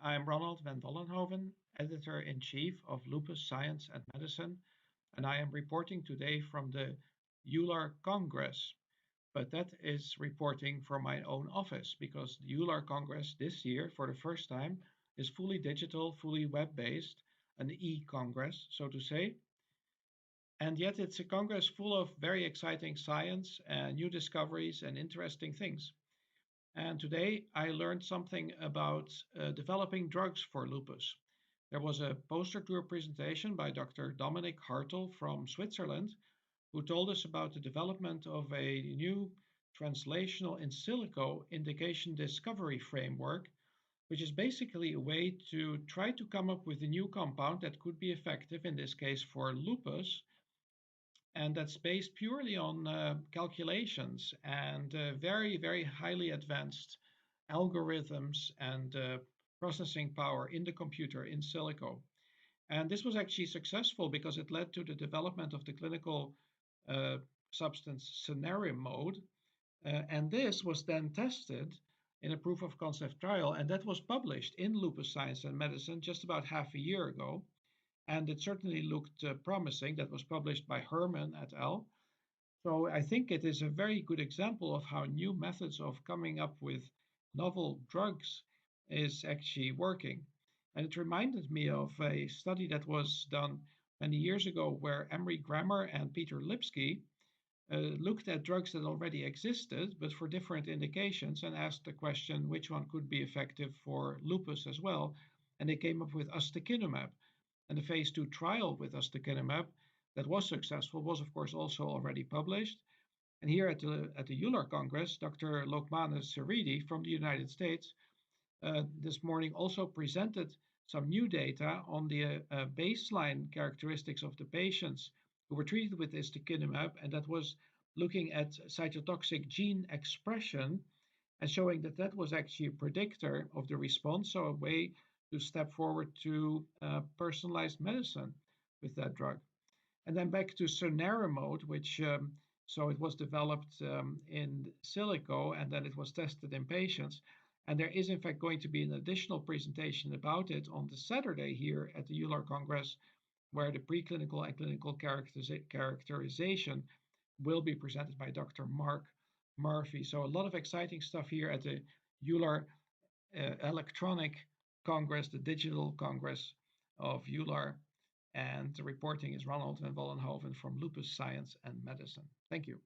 I'm Ronald van Vollenhoven, Editor-in-Chief of Lupus Science and Medicine, and I am reporting today from the EULAR Congress. But that is reporting from my own office because the EULAR Congress this year, for the first time, is fully digital, fully web-based, an e-congress, so to say. And yet it's a congress full of very exciting science and new discoveries and interesting things. And today I learned something about developing drugs for lupus. There was a poster tour presentation by Dr. Dominic Hartel from Switzerland, who told us about the development of a new translational in silico indication discovery framework, which is basically a way to try to come up with a new compound that could be effective, in this case for lupus, and that's based purely on calculations and very, very highly advanced algorithms and processing power in the computer in silico. And this was actually successful because it led to the development of the clinical uh, substance cenerimod. And this was then tested in a proof of concept trial, and that was published in Lupus Science and Medicine just about half a year ago, and it certainly looked promising. That was published by Herman et al. So I think it is a very good example of how new methods of coming up with novel drugs is actually working. And it reminded me of a study that was done many years ago where Emery Grammer and Peter Lipsky looked at drugs that already existed, but for different indications, and asked the question which one could be effective for lupus as well. And they came up with ustekinumab. And the phase 2 trial with ustekinumab that was successful was, of course, also already published. And here at the EULAR Congress, Dr. Lokman Saridi from the United States this morning also presented some new data on the baseline characteristics of the patients who were treated with ustekinumab, and that was looking at cytotoxic gene expression and showing that that was actually a predictor of the response, so a way to step forward to personalized medicine with that drug. And then back to cenerimod, which so it was developed in silico and then it was tested in patients. And there is, in fact, going to be an additional presentation about it on the Saturday here at the EULAR Congress, where the preclinical and clinical characterization will be presented by Dr. Mark Murphy. So a lot of exciting stuff here at the EULAR Electronic Congress, the digital Congress of EULAR. And the reporting is Ronald van Vollenhoven from Lupus Science and Medicine. Thank you.